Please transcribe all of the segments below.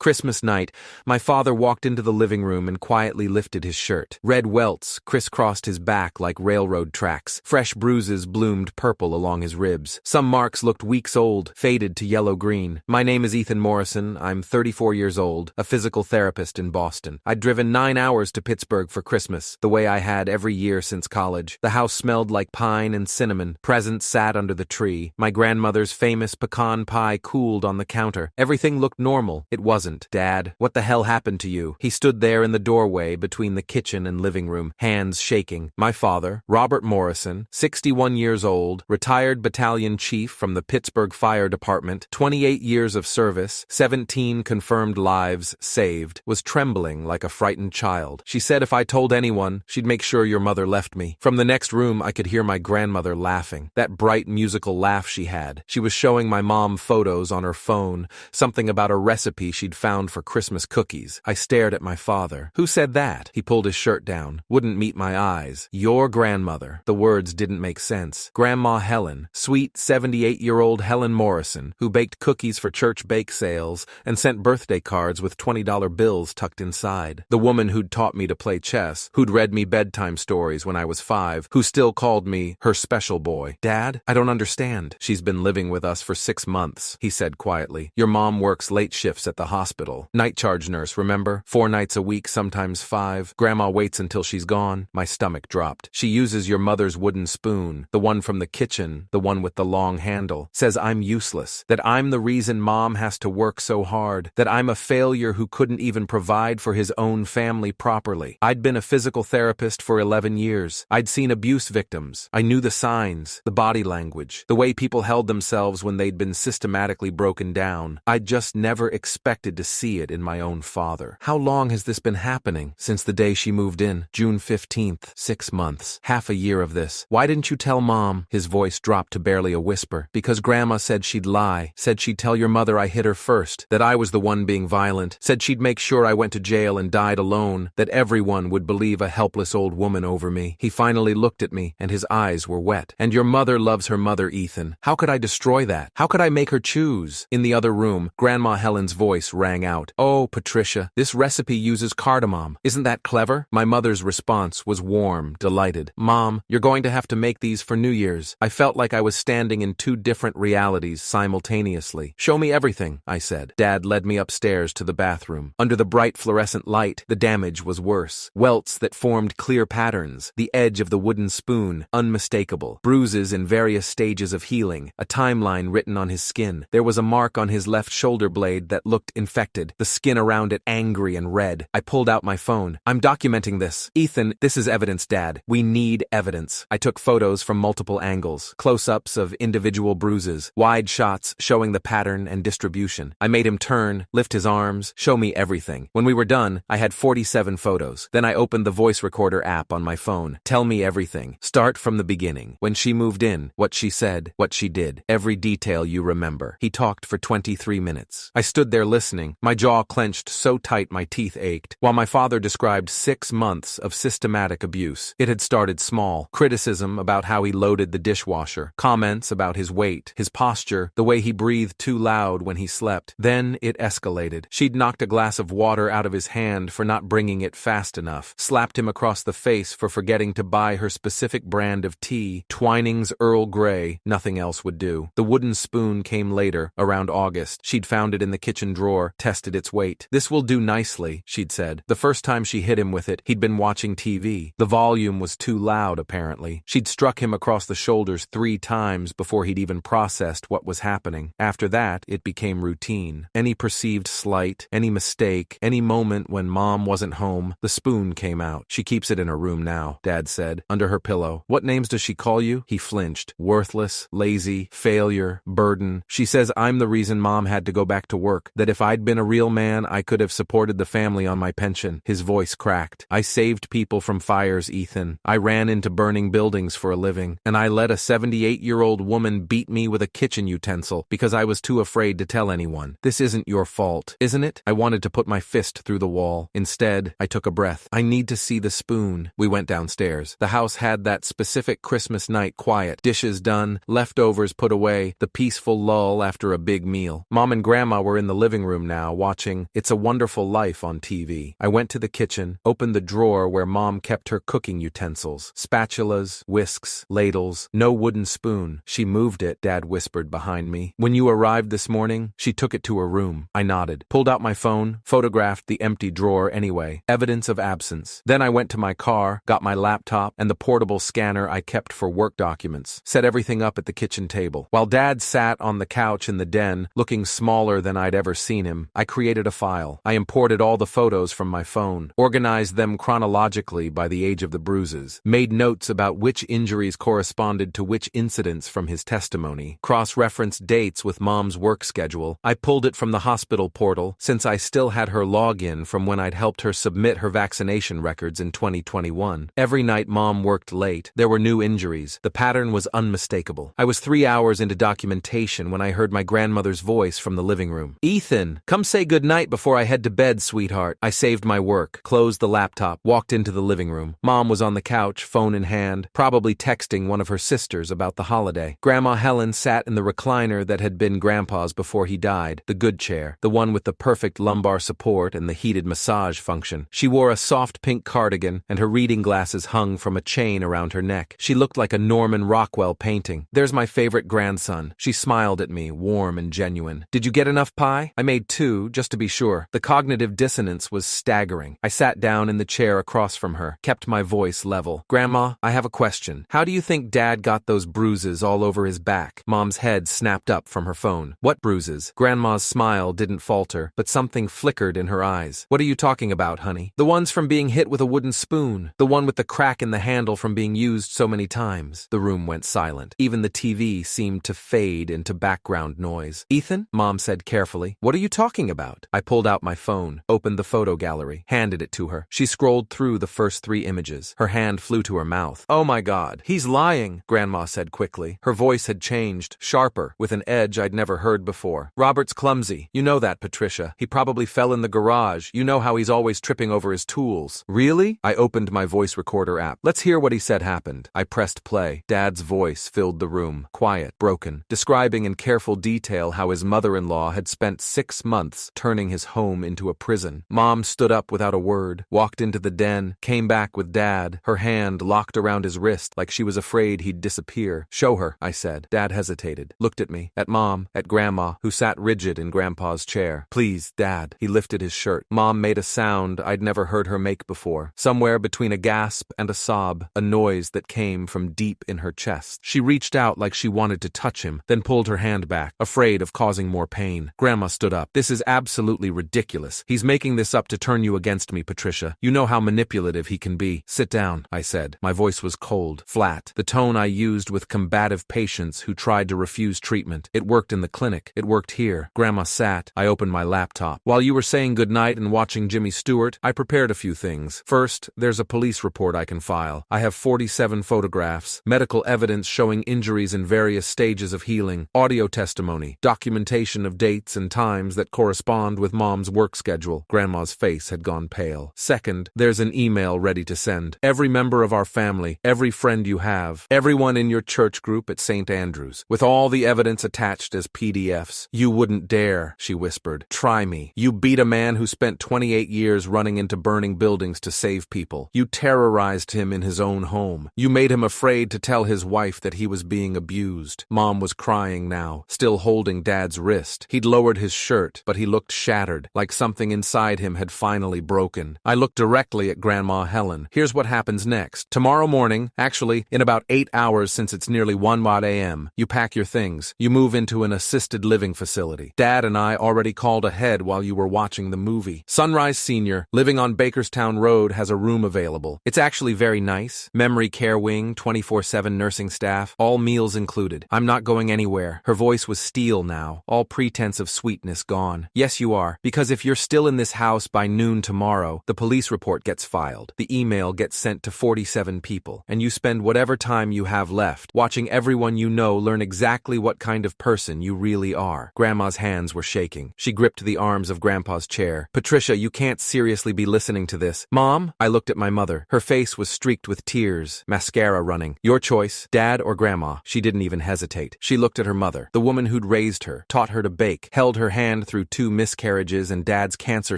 Christmas night, my father walked into the living room and quietly lifted his shirt. Red welts crisscrossed his back like railroad tracks. Fresh bruises bloomed purple along his ribs. Some marks looked weeks old, faded to yellow-green. My name is Ethan Morrison. I'm 34 years old, a physical therapist in Boston. I'd driven 9 hours to Pittsburgh for Christmas, the way I had every year since college. The house smelled like pine and cinnamon. Presents sat under the tree. My grandmother's famous pecan pie cooled on the counter. Everything looked normal. It wasn't. Dad, what the hell happened to you? He stood there in the doorway between the kitchen and living room, hands shaking. My father, Robert Morrison, 61 years old, retired battalion chief from the Pittsburgh Fire Department, 28 years of service, 17 confirmed lives saved, was trembling like a frightened child. She said if I told anyone, she'd make sure your mother left me. From the next room, I could hear my grandmother laughing. That bright musical laugh she had. She was showing my mom photos on her phone, something about a recipe she'd found for Christmas cookies. I stared at my father. Who said that? He pulled his shirt down. Wouldn't meet my eyes. Your grandmother. The words didn't make sense. Grandma Helen, sweet 78-year-old Helen Morrison, who baked cookies for church bake sales and sent birthday cards with $20 bills tucked inside. The woman who'd taught me to play chess, who'd read me bedtime stories when I was 5, who still called me her special boy. Dad, I don't understand. She's been living with us for 6 months, he said quietly. Your mom works late shifts at the hospital. Night charge nurse, remember? 4 nights a week, sometimes 5. Grandma waits until she's gone. My stomach dropped. She uses your mother's wooden spoon, the one from the kitchen, the one with the long handle. Says I'm useless, that I'm the reason Mom has to work so hard, that I'm a failure who couldn't even provide for his own family properly. I'd been a physical therapist for 11 years. I'd seen abuse victims. I knew the signs, the body language, the way people held themselves when they'd been systematically broken down. I'd just never expected to see it in my own father. How long has this been happening? Since the day she moved in, June 15th, 6 months. Half a year of this. Why didn't you tell Mom? His voice dropped to barely a whisper. Because Grandma said she'd lie. Said she'd tell your mother I hit her first. That I was the one being violent. Said she'd make sure I went to jail and died alone. That everyone would believe a helpless old woman over me. He finally looked at me, and his eyes were wet. And your mother loves her mother, Ethan. How could I destroy that? How could I make her choose? In the other room, Grandma Helen's voice rang out. Oh, Patricia, this recipe uses cardamom. Isn't that clever? My mother's response was warm, delighted. Mom, you're going to have to make these for New Year's. I felt like I was standing in 2 different realities simultaneously. Show me everything, I said. Dad led me upstairs to the bathroom. Under the bright fluorescent light, the damage was worse. Welts that formed clear patterns, the edge of the wooden spoon, unmistakable. Bruises in various stages of healing, a timeline written on his skin. There was a mark on his left shoulder blade that looked infected, the skin around it angry and red. I pulled out my phone. I'm documenting this. Ethan, this is evidence, Dad. We need evidence. I took photos from multiple angles, close-ups of individual bruises, wide shots showing the pattern and distribution. I made him turn, lift his arms, show me everything. When we were done, I had 47 photos. Then I opened the voice recorder app on my phone. Tell me everything. Start from the beginning. When she moved in, what she said, what she did. Every detail you remember. He talked for 23 minutes. I stood there listening, my jaw clenched so tight my teeth ached, while my father described 6 months of systematic abuse. It had started small. Criticism about how he loaded the dishwasher. Comments about his weight, his posture, the way he breathed too loud when he slept. Then it escalated. She'd knocked a glass of water out of his hand for not bringing it fast enough, slapped him across the face for forgetting to buy her specific brand of tea, Twining's Earl Grey. Nothing else would do. The wooden spoon came later, around August. She'd found it in the kitchen drawer, tested its weight. This will do nicely, she'd said. The first time she hit him with it, he'd been watching TV. The volume was too loud, apparently. She'd struck him across the shoulders 3 times before he'd even processed what was happening. After that, it became routine. Any perceived slight, any mistake, any moment when Mom wasn't home, the spoon came out. She keeps it in her room now, Dad said, under her pillow. What names does she call you? He flinched. Worthless, lazy, failure, burden. She says I'm the reason Mom had to go back to work, that if I'd been a real man, I could have supported the family on my pension. His voice cracked. I saved people from fires, Ethan. I ran into burning buildings for a living, and I let a 78-year-old woman beat me with a kitchen utensil because I was too afraid to tell anyone. This isn't your fault, isn't it? I wanted to put my fist through the wall. Instead, I took a breath. I need to see the spoon. We went downstairs. The house had that specific Christmas night quiet. Dishes done, leftovers put away, the peaceful lull after a big meal. Mom and Grandma were in the living room now, watching It's a Wonderful Life on TV. I went to the kitchen, opened the drawer where Mom kept her cooking utensils. Spatulas, whisks, ladles, no wooden spoon. She moved it, Dad whispered behind me. When you arrived this morning, she took it to her room. I nodded, pulled out my phone, photographed the empty drawer anyway. Evidence of absence. Then I went to my car, got my laptop, and the portable scanner I kept for work documents. Set everything up at the kitchen table. While Dad sat on the couch in the den, looking smaller than I'd ever seen him, I created a file. I imported all the photos from my phone, organized them chronologically by the age of the bruises, made notes about which injuries corresponded to which incidents from his testimony, cross-referenced dates with Mom's work schedule. I pulled it from the hospital portal, since I still had her login from when I'd helped her submit her vaccination records in 2021. Every night Mom worked late. There were new injuries. The pattern was unmistakable. I was 3 hours into documentation when I heard my grandmother's voice from the living room. "Ethan, come say goodnight before I head to bed, sweetheart." I saved my work, closed the laptop, walked into the living room. Mom was on the couch, phone in hand, probably texting one of her sisters about the holiday. Grandma Helen sat in the recliner that had been Grandpa's before he died, the good chair, the one with the perfect lumbar support and the heated massage function. She wore a soft pink cardigan, and her reading glasses hung from a chain around her neck. She looked like a Norman Rockwell painting. "There's my favorite grandson." She smiled at me, warm and genuine. "Did you get enough pie?" I made 2, just to be sure. The cognitive dissonance was staggering. I sat down in the chair across from her, kept my voice level. "Grandma, I have a question. How do you think Dad got those bruises all over his back?" Mom's head snapped up from her phone. "What bruises?" Grandma's smile didn't falter, but something flickered in her eyes. "What are you talking about, honey?" "The ones from being hit with a wooden spoon. The one with the crack in the handle from being used so many times." The room went silent. Even the TV seemed to fade into background noise. "Ethan," Mom said carefully, "what are you talking about?" I pulled out my phone, opened the photo gallery, handed it to her. She scrolled through the first 3 images. Her hand flew to her mouth. "Oh my God, he's lying," Grandma said quickly. Her voice had changed, sharper, with an edge I'd never heard before. "Robert's clumsy. You know that, Patricia. He probably fell in the garage. You know how he's always tripping over his tools." "Really?" I opened my voice recorder app. "Let's hear what he said happened." I pressed play. Dad's voice filled the room, quiet, broken, describing in careful detail how his mother-in-law had spent 6 months turning his home into a prison. Mom stood up without a word, walked into the den, came back with Dad, her hand locked around his wrist like she was afraid he'd disappear. "Show her," I said. Dad hesitated, looked at me, at Mom, at Grandma, who sat rigid in Grandpa's chair. "Please, Dad." He lifted his shirt. Mom made a sound I'd never heard her make before, somewhere between a gasp and a sob, a noise that came from deep in her chest. She reached out like she wanted to touch him, then pulled her hand back, afraid of causing more pain. Grandma stood up. "This is absolutely ridiculous. He's making this up to turn you against me, Patricia. You know how manipulative he can be." "Sit down," I said. My voice was cold, flat, the tone I used with combative patients who tried to refuse treatment. It worked in the clinic. It worked here. Grandma sat. I opened my laptop. "While you were saying goodnight and watching Jimmy Stewart, I prepared a few things. First, there's a police report I can file. I have 47 photographs, medical evidence showing injuries in various stages of healing, audio testimony, documentation of dates and times that correspond with Mom's work schedule." Grandma's face had gone pale. "Second, there's an email ready to send. Every member of our family, every friend you have, everyone in your church group at St. Andrews, with all the evidence attached as PDFs. You wouldn't dare," she whispered. "Try me. You beat a man who spent 28 years running into burning buildings to save people. You terrorized him in his own home. You made him afraid to tell his wife that he was being abused." Mom was crying now, still holding Dad's wrist. He'd lowered his shirt, but he looked shattered, like something inside him had finally broken. I looked directly at Grandma Helen. "Here's what happens next. Tomorrow morning, actually, in about 8 hours since it's nearly 1 a.m., you pack your things. You move into an assisted living facility. Dad and I already called ahead while you were watching the movie. Sunrise Senior, living on Bakerstown Road, has a room available. It's actually very nice. Memory care wing, 24/7 nursing staff, all meals included. I'm not going anywhere." Her voice was steel now, all pretense of sweetness gone. "Yes, you are, because if you're still in this house by noon tomorrow, the police report gets filed. The email gets sent to 47 people, and you spend whatever time you have left watching everyone you know learn exactly what kind of person you really are." Grandma's hands were shaking. She gripped the arms of Grandpa's chair. "Patricia, you can't seriously be listening to this." "Mom?" I looked at my mother. Her face was streaked with tears, mascara running. "Your choice, Dad or Grandma." She didn't even hesitate. She looked at her mother, the woman who'd raised her, taught her to bake, held her hand through through 2 miscarriages and Dad's cancer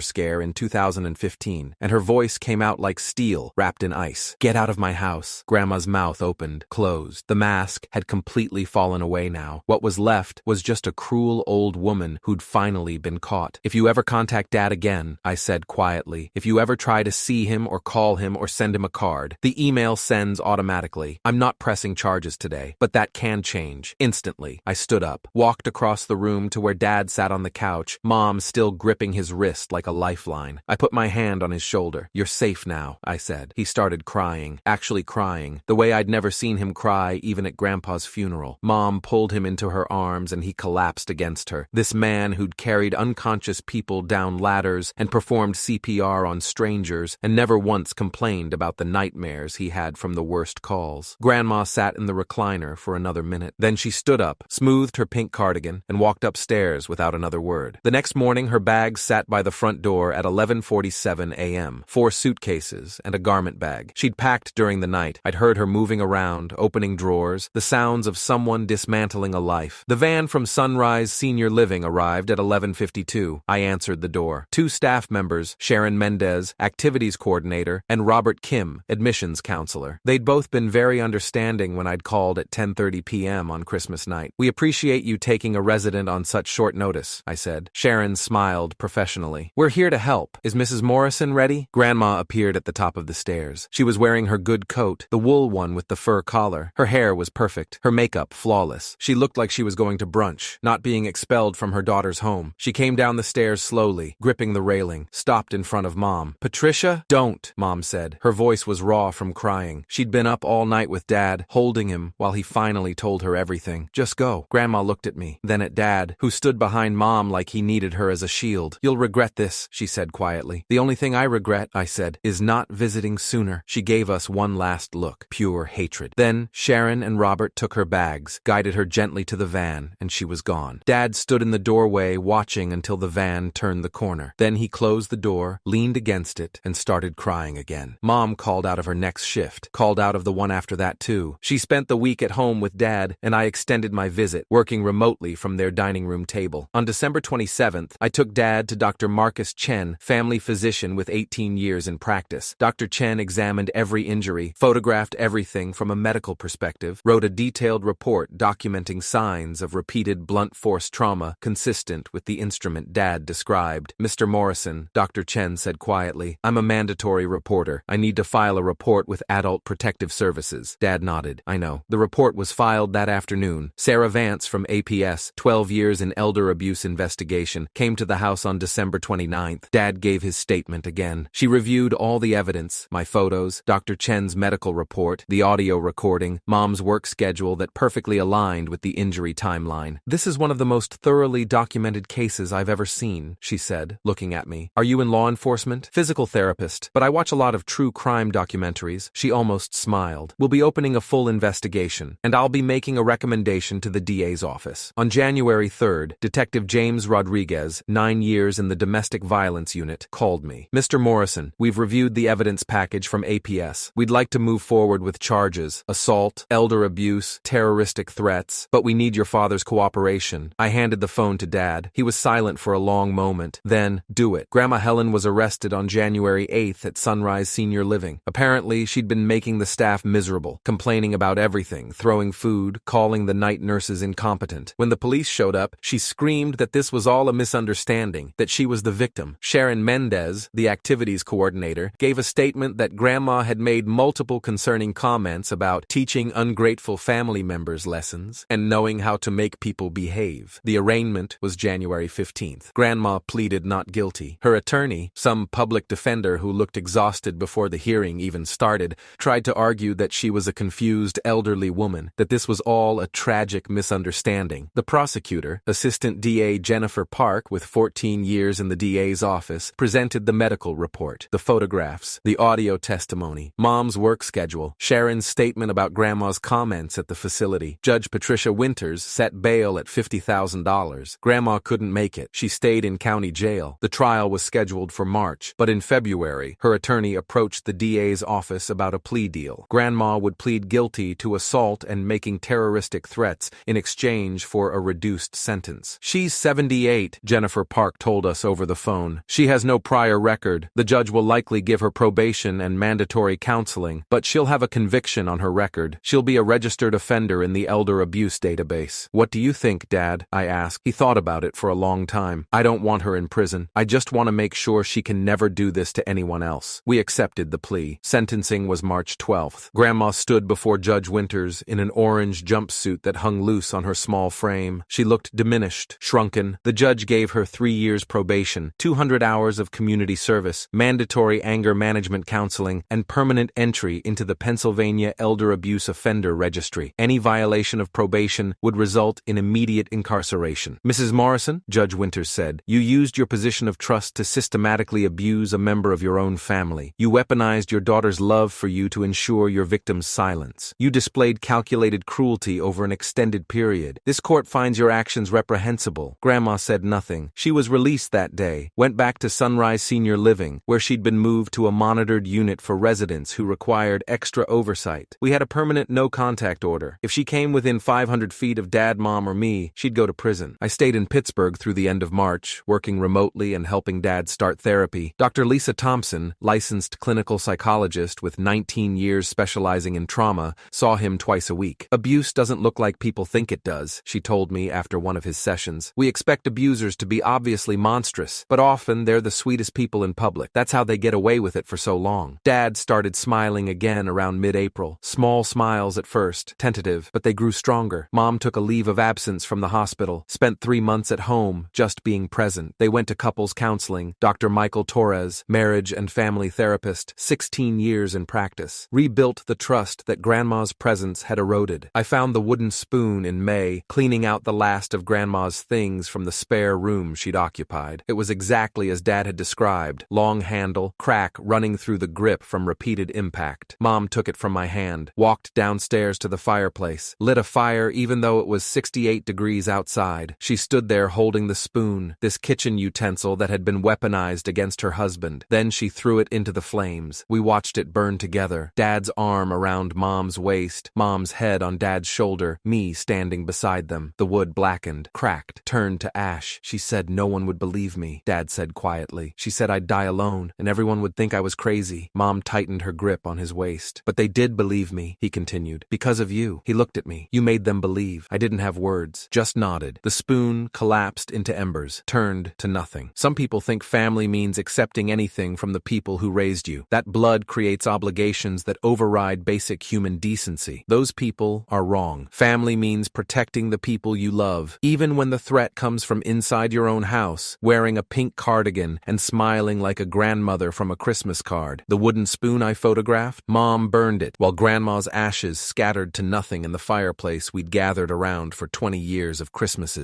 scare in 2015, and her voice came out like steel wrapped in ice. Get out of my house. Grandma's mouth opened, closed. The mask had completely fallen away now. What was left was just a cruel old woman who'd finally been caught. If you ever contact Dad again, I said quietly, if you ever try to see him or call him or send him a card, the email sends automatically. I'm not pressing charges today, but that can change. Instantly, I stood up, walked across the room to where Dad sat on the couch, Mom still gripping his wrist like a lifeline. I put my hand on his shoulder. You're safe now, I said. He started crying, actually crying, the way I'd never seen him cry even at Grandpa's funeral. Mom pulled him into her arms and he collapsed against her. This man who'd carried unconscious people down ladders and performed CPR on strangers and never once complained about the nightmares he had from the worst calls. Grandma sat in the recliner for another minute. Then she stood up, smoothed her pink cardigan, and walked upstairs without another word. The next morning, her bags sat by the front door at 11:47 a.m. 4 suitcases and a garment bag. She'd packed during the night. I'd heard her moving around, opening drawers, the sounds of someone dismantling a life. The van from Sunrise Senior Living arrived at 11:52. I answered the door. 2 staff members, Sharon Mendez, activities coordinator, and Robert Kim, admissions counselor. They'd both been very understanding when I'd called at 10:30 p.m. on Christmas night. We appreciate you taking a resident on such short notice, I said. Sharon smiled professionally. We're here to help. Is Mrs. Morrison ready? Grandma appeared at the top of the stairs. She was wearing her good coat, the wool one with the fur collar. Her hair was perfect, her makeup flawless. She looked like she was going to brunch, not being expelled from her daughter's home. She came down the stairs slowly, gripping the railing, stopped in front of Mom. Patricia? Don't, Mom said. Her voice was raw from crying. She'd been up all night with Dad, holding him while he finally told her everything. Just go. Grandma looked at me, then at Dad, who stood behind Mom like he needed her as a shield. You'll regret this, she said quietly. The only thing I regret, I said, is not visiting sooner. She gave us one last look, pure hatred. Then Sharon and Robert took her bags, guided her gently to the van, and she was gone. Dad stood in the doorway watching until the van turned the corner. Then he closed the door, leaned against it, and started crying again. Mom called out of her next shift, called out of the one after that too. She spent the week at home with Dad, and I extended my visit, working remotely from their dining room table. On December 27th, I took Dad to Dr. Marcus Chen, family physician with 18 years in practice. Dr. Chen examined every injury, photographed everything from a medical perspective, wrote a detailed report documenting signs of repeated blunt force trauma consistent with the instrument Dad described. Mr. Morrison, Dr. Chen said quietly, I'm a mandatory reporter. I need to file a report with Adult Protective Services. Dad nodded. I know. The report was filed that afternoon. Sarah Vance from APS, 12 years in elder abuse investigation, came to the house on December 29th. Dad gave his statement again. She reviewed all the evidence, my photos, Dr. Chen's medical report, the audio recording, Mom's work schedule that perfectly aligned with the injury timeline. This is one of the most thoroughly documented cases I've ever seen, she said, looking at me. Are you in law enforcement? Physical therapist, but I watch a lot of true crime documentaries. She almost smiled. We'll be opening a full investigation, and I'll be making a recommendation to the DA's office. On January 3rd, Detective James Rodriguez, 9 years in the domestic violence unit, called me. Mr. Morrison, we've reviewed the evidence package from APS. We'd like to move forward with charges, assault, elder abuse, terroristic threats, but we need your father's cooperation. I handed the phone to Dad. He was silent for a long moment. Then, do it. Grandma Helen was arrested on January 8th at Sunrise Senior Living. Apparently, she'd been making the staff miserable, complaining about everything, throwing food, calling the night nurses incompetent. When the police showed up, she screamed that this was all a misunderstanding, that she was the victim. Sharon Mendez, the activities coordinator, gave a statement that Grandma had made multiple concerning comments about teaching ungrateful family members lessons and knowing how to make people behave. The arraignment was January 15th. Grandma pleaded not guilty. Her attorney, some public defender who looked exhausted before the hearing even started, tried to argue that she was a confused elderly woman, that this was all a tragic misunderstanding. The prosecutor, Assistant DA Jennifer Park, with 14 years in the DA's office, presented the medical report, the photographs, the audio testimony, Mom's work schedule, Sharon's statement about Grandma's comments at the facility. Judge Patricia Winters set bail at $50,000. Grandma couldn't make it. She stayed in county jail. The trial was scheduled for March, but in February, her attorney approached the DA's office about a plea deal. Grandma would plead guilty to assault and making terroristic threats in exchange for a reduced sentence. She's 78 28, Jennifer Park told us over the phone. She has no prior record. The judge will likely give her probation and mandatory counseling, but she'll have a conviction on her record. She'll be a registered offender in the elder abuse database. What do you think, Dad? I asked. He thought about it for a long time. I don't want her in prison. I just want to make sure she can never do this to anyone else. We accepted the plea. Sentencing was March 12th. Grandma stood before Judge Winters in an orange jumpsuit that hung loose on her small frame. She looked diminished, shrunken. The judge gave her 3 years probation, 200 hours of community service, mandatory anger management counseling, and permanent entry into the Pennsylvania Elder Abuse Offender Registry. Any violation of probation would result in immediate incarceration. Mrs. Morrison, Judge Winters said, you used your position of trust to systematically abuse a member of your own family. You weaponized your daughter's love for you to ensure your victim's silence. You displayed calculated cruelty over an extended period. This court finds your actions reprehensible. Grandma said nothing. She was released that day, went back to Sunrise Senior Living, where she'd been moved to a monitored unit for residents who required extra oversight. We had a permanent no-contact order. If she came within 500 feet of Dad, Mom, or me, she'd go to prison. I stayed in Pittsburgh through the end of March, working remotely and helping Dad start therapy. Dr. Lisa Thompson, licensed clinical psychologist with 19 years specializing in trauma, saw him twice a week. Abuse doesn't look like people think it does, she told me after one of his sessions. We expect abusers to be obviously monstrous, but often they're the sweetest people in public. That's how they get away with it for so long. Dad started smiling again around mid-April. Small smiles at first, tentative, but they grew stronger. Mom took a leave of absence from the hospital, spent 3 months at home, just being present. They went to couples counseling. Dr. Michael Torres, marriage and family therapist, 16 years in practice, rebuilt the trust that Grandma's presence had eroded. I found the wooden spoon in May, cleaning out the last of Grandma's things from the spare room she'd occupied. It was exactly as Dad had described. Long handle, crack running through the grip from repeated impact. Mom took it from my hand, walked downstairs to the fireplace, lit a fire even though it was 68 degrees outside. She stood there holding the spoon, this kitchen utensil that had been weaponized against her husband. Then she threw it into the flames. We watched it burn together. Dad's arm around Mom's waist, Mom's head on Dad's shoulder, me standing beside them. The wood blackened, cracked, turned to ash. She said no one would believe me, Dad said quietly. She said I'd die alone, and everyone would think I was crazy. Mom tightened her grip on his waist. But they did believe me, he continued. Because of you. He looked at me. You made them believe. I didn't have words, just nodded. The spoon collapsed into embers, turned to nothing. Some people think family means accepting anything from the people who raised you. That blood creates obligations that override basic human decency. Those people are wrong. Family means protecting the people you love, even when the threat comes from inside your own house, wearing a pink cardigan and smiling like a grandmother from a Christmas card. The wooden spoon I photographed, Mom burned it, while Grandma's ashes scattered to nothing in the fireplace we'd gathered around for 20 years of Christmases.